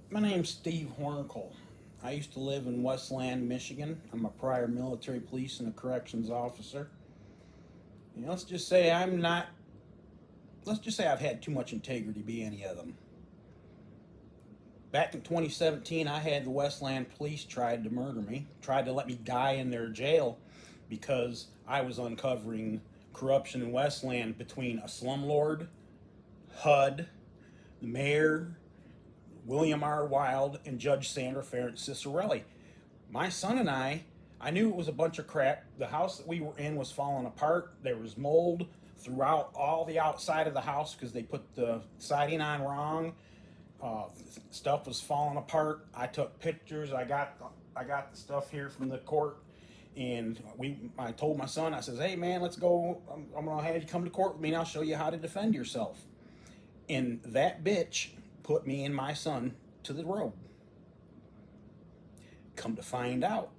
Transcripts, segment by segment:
My name's Steve Hornkel. I used to live in Westland, Michigan. I'm a prior military police and a corrections officer. And let's just say I'm not, let's just say I've had too much integrity to be any of them. Back in 2017, I had the Westland police tried to murder me, tried to let me die in their jail because I was uncovering corruption in Westland between a slumlord, HUD, the mayor, William R. Wild, and Judge Sandra Ference Cicerelli. My son and I knew it was a bunch of crap. The house that we were in was falling apart. There was mold throughout all the outside of the house because they put the siding on wrong. Uh, Stuff was falling apart. I took pictures. I got the stuff here from the court, and I told my son. I says, "Hey man, let's go. I'm gonna have you come to court with me, and I'll show you how to defend yourself." And that bitch put me and my son to the road. Come to find out,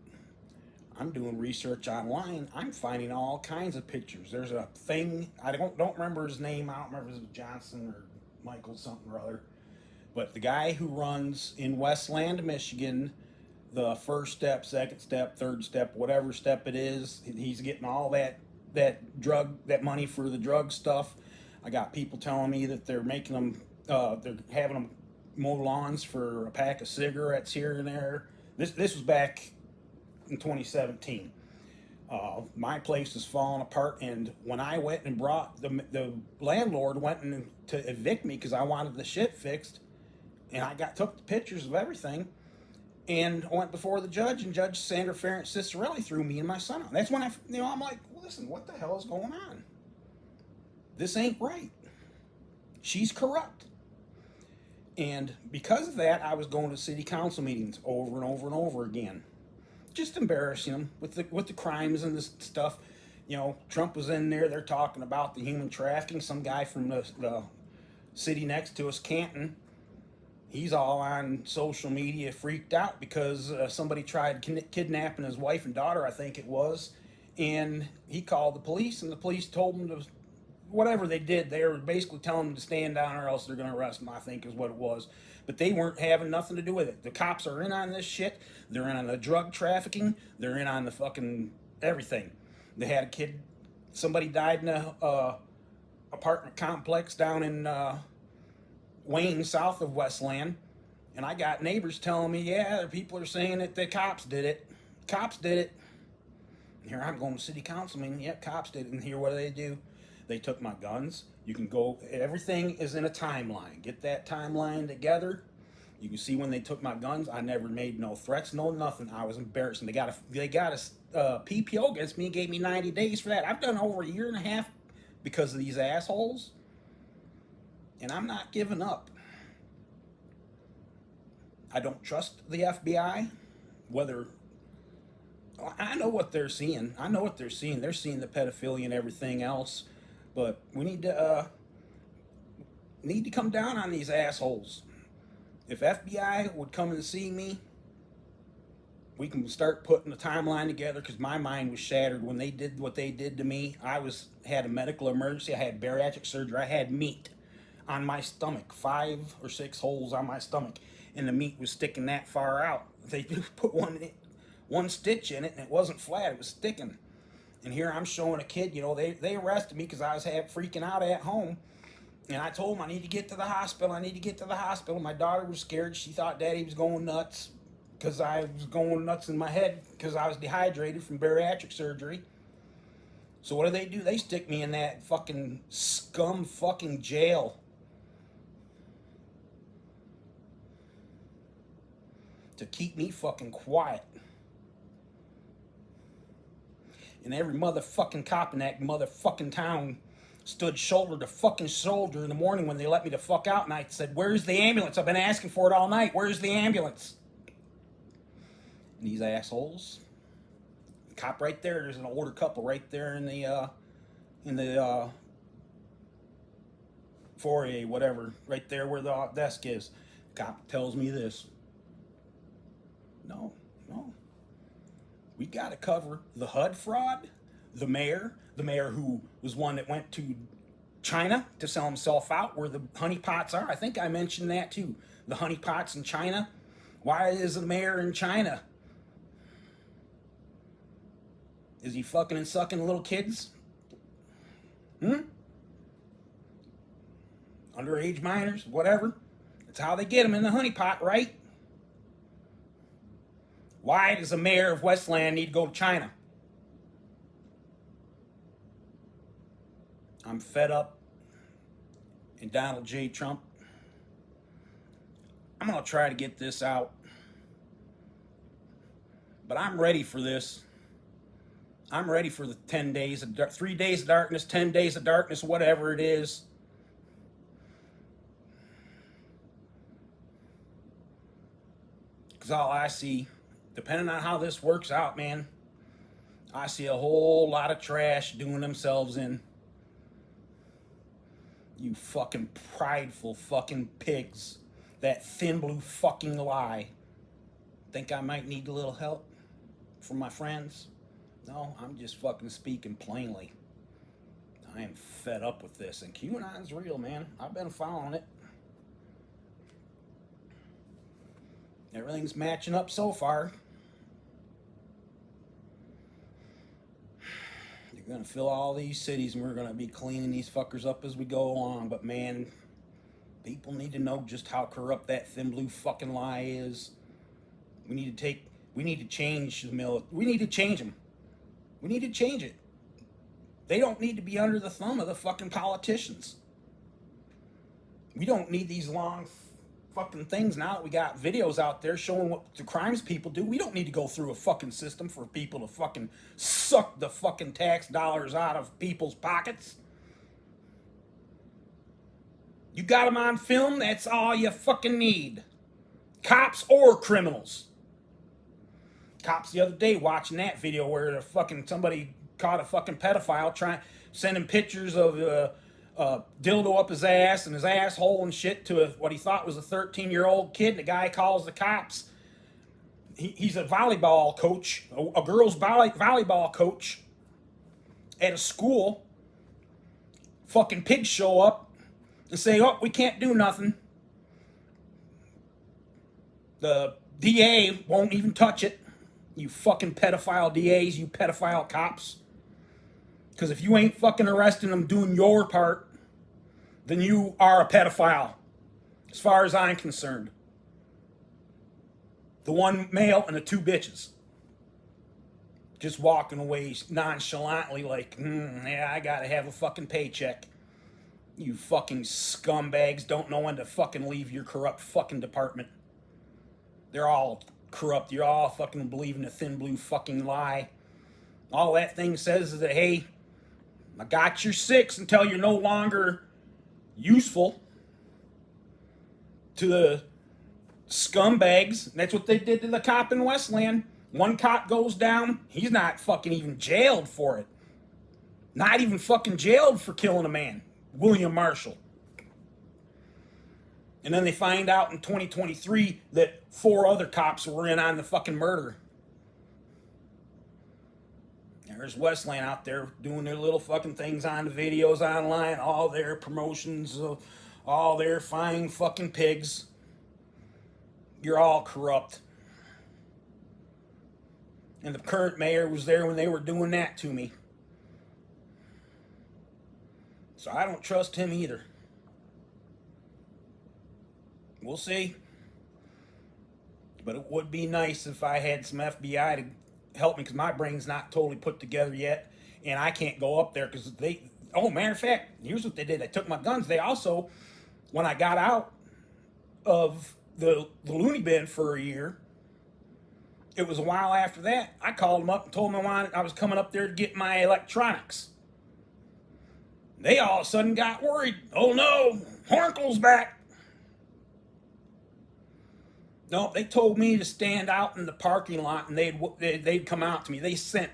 I'm doing research online. I'm finding all kinds of pictures. There's a thing, I don't remember his name. I don't remember if it was Johnson or Michael something or other. But the guy who runs in Westland, Michigan, the first step, second step, third step, whatever step it is, he's getting all that money for the drug stuff. I got people telling me that they're making them, they're having them mow lawns for a pack of cigarettes here and there. This was back in 2017. My place is falling apart, and when I went and brought the landlord went in to evict me because I wanted the shit fixed, and I took the pictures of everything, and went before the judge, and Judge Sandra Ference Cicerelli threw me and my son out. That's when I'm like, listen, what the hell is going on? This ain't right. She's corrupt. And because of that, I was going to city council meetings over and over and over again, just embarrassing them with the crimes and this stuff. Trump was in there. They're talking about the human trafficking. Some guy from the city next to us, Canton, he's all on social media, freaked out because somebody tried kidnapping his wife and daughter, I think it was, and he called the police, and the police told him to whatever they did. They were basically telling them to stand down or else they're going to arrest them, I think is what it was. But they weren't having nothing to do with it. The cops are in on this shit. They're in on the drug trafficking. They're in on the fucking everything. They had a kid, somebody died in a apartment complex down in Wayne, south of Westland. And I got neighbors telling me, yeah, people are saying that the cops did it. Cops did it. And here I'm going to city council meeting. Yeah, cops did it. And here, what do? They took my guns. You can go, everything is in a timeline. Get that timeline together. You can see when they took my guns. I never made no threats, no nothing. I was embarrassed. And they got a PPO against me and gave me 90 days for that. I've done over a year and a half because of these assholes. And I'm not giving up. I don't trust the FBI. Whether I know what they're seeing. I know what they're seeing. They're seeing the pedophilia and everything else. But we need to come down on these assholes. If FBI would come and see me, we can start putting the timeline together, because my mind was shattered when they did what they did to me. Had a medical emergency. I had bariatric surgery. I had meat on my stomach, 5 or 6 holes on my stomach, and the meat was sticking that far out. They put one stitch in it, and it wasn't flat. It was sticking. And here I'm showing a kid, they arrested me because I was freaking out at home. And I told them I need to get to the hospital. I need to get to the hospital. My daughter was scared. She thought Daddy was going nuts because I was going nuts in my head because I was dehydrated from bariatric surgery. So what do? They stick me in that fucking scum fucking jail to keep me fucking quiet. And every motherfucking cop in that motherfucking town stood shoulder to fucking shoulder in the morning when they let me the fuck out, and I said, where's the ambulance? I've been asking for it all night. Where's the ambulance? And these assholes, the cop right there's an older couple right there in the foyer, whatever, right there where the desk is. The cop tells me this. No. We got to cover the HUD fraud, the mayor who was one that went to China to sell himself out where the honeypots are. I think I mentioned that too. the honeypots in China? Why is the mayor in China? Is he fucking and sucking little kids? Underage minors, whatever. That's how they get them in the honeypot, right? Why does the mayor of Westland need to go to China? I'm fed up. And Donald J. Trump, I'm going to try to get this out. But I'm ready for this. I'm ready for the 10 days of 3 days of darkness, 10 days of darkness, whatever it is. Because all I see, depending on how this works out, man, I see a whole lot of trash doing themselves in. You fucking prideful fucking pigs. That thin blue fucking lie. Think I might need a little help from my friends? No, I'm just fucking speaking plainly. I am fed up with this. And QAnon's real, man. I've been following it. Everything's matching up so far. You're going to fill all these cities and we're going to be cleaning these fuckers up as we go along. But man, people need to know just how corrupt that thin blue fucking lie is. We need to change the military. We need to change them. We need to change it. They don't need to be under the thumb of the fucking politicians. We don't need these long fucking things now that we got videos out there showing what the crimes people do. We don't need to go through a fucking system for people to fucking suck the fucking tax dollars out of people's pockets. You got them on film, that's all you fucking need. Cops or criminals. Cops the other day watching that video where the fucking somebody caught a fucking pedophile sending pictures of dildo up his ass and his asshole and shit to what he thought was a 13-year-old kid. And the guy calls the cops. He's a volleyball coach, a girls' volleyball coach at a school. Fucking pigs show up and say, oh, we can't do nothing. The DA won't even touch it. You fucking pedophile DAs, you pedophile cops. Because if you ain't fucking arresting them doing your part, then you are a pedophile. As far as I'm concerned. The one male and the two bitches. Just walking away nonchalantly like, yeah, I gotta have a fucking paycheck. You fucking scumbags don't know when to fucking leave your corrupt fucking department. They're all corrupt. You're all fucking believing the thin blue fucking lie. All that thing says is that, hey, I got your 6 until you're no longer useful to the scumbags. That's what they did to the cop in Westland. One cop goes down. He's not fucking even jailed for it. Not even fucking jailed for killing a man. William Marshall. And then they find out in 2023 that 4 other cops were in on the fucking murder. There's Westland out there doing their little fucking things on the videos online, all their promotions of all their fine fucking pigs. You're all corrupt. And the current mayor was there when they were doing that to me. So I don't trust him either. We'll see. But it would be nice if I had some FBI to help me because my brain's not totally put together yet. And I can't go up there because matter of fact, here's what they did. They took my guns. They also, when I got out of the loony bin for a year, it was a while after that, I called them up and told them I was coming up there to get my electronics. They all of a sudden got worried. Oh no, Hornkel's back. No, they told me to stand out in the parking lot and they'd come out to me. They sent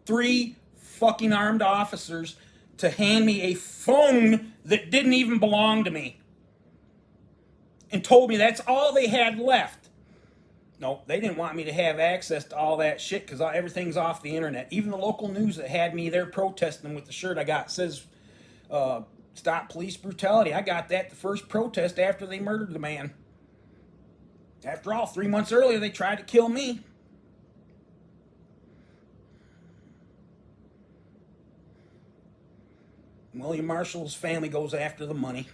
3 fucking armed officers to hand me a phone that didn't even belong to me. And told me that's all they had left. No, they didn't want me to have access to all that shit because everything's off the internet. Even the local news that had me there protesting with the shirt I got says, stop police brutality. I got that the first protest after they murdered the man. After all, 3 months earlier, they tried to kill me. William Marshall's family goes after the money.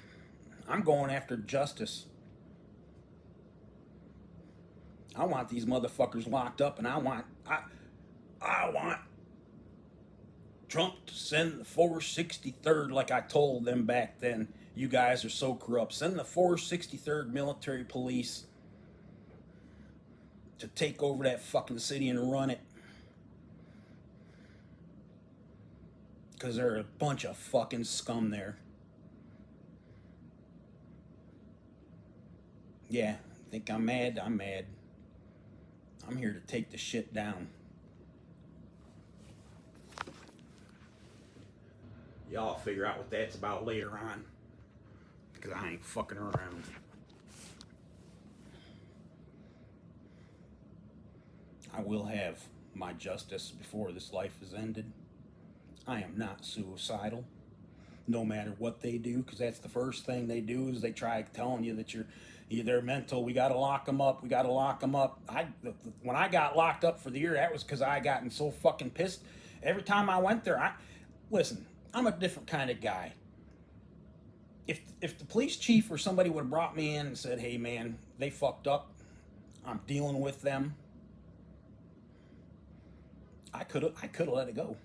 I'm going after justice. I want these motherfuckers locked up, and I want Trump to send the 463rd, like I told them back then. You guys are so corrupt. Send the 463rd Military Police to take over that fucking city and run it. Because there are a bunch of fucking scum there. Yeah, think I'm mad? I'm mad. I'm here to take the shit down. Y'all figure out what that's about later on. Because I ain't fucking around. I will have my justice before this life is ended. I am not suicidal, no matter what they do, because that's the first thing they do is they try telling you that they're mental. We got to lock them up. We got to lock them up. When I got locked up for the year, that was because I gotten so fucking pissed. Every time I went there, listen, I'm a different kind of guy. If the police chief or somebody would have brought me in and said, hey man, they fucked up, I'm dealing with them, I could have let it go.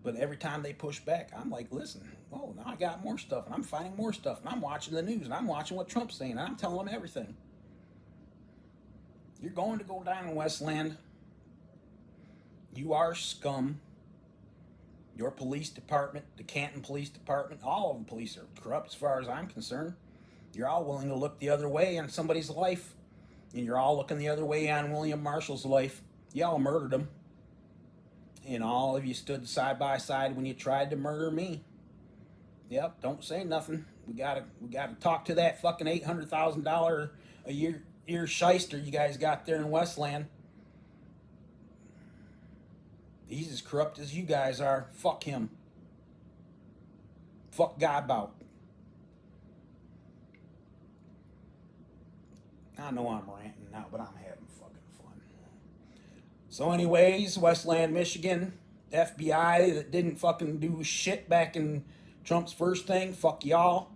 But every time they push back, I'm like, listen, oh, now I got more stuff, and I'm finding more stuff, and I'm watching the news, and I'm watching what Trump's saying, and I'm telling them everything. You're going to go down in Westland. You are scum. Your police department, the Canton Police Department, all of the police are corrupt as far as I'm concerned. You're all willing to look the other way on somebody's life, and you're all looking the other way on William Marshall's life. Y'all murdered him. And all of you stood side by side when you tried to murder me. Yep, don't say nothing. We gotta talk to that fucking $800,000 a year shyster you guys got there in Westland. He's as corrupt as you guys are. Fuck him. Fuck Godbout. I know I'm ranting now, but I'm having fucking fun. So anyways, Westland, Michigan, FBI that didn't fucking do shit back in Trump's first thing. Fuck y'all.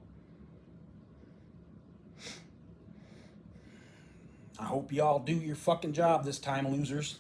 I hope y'all do your fucking job this time, losers.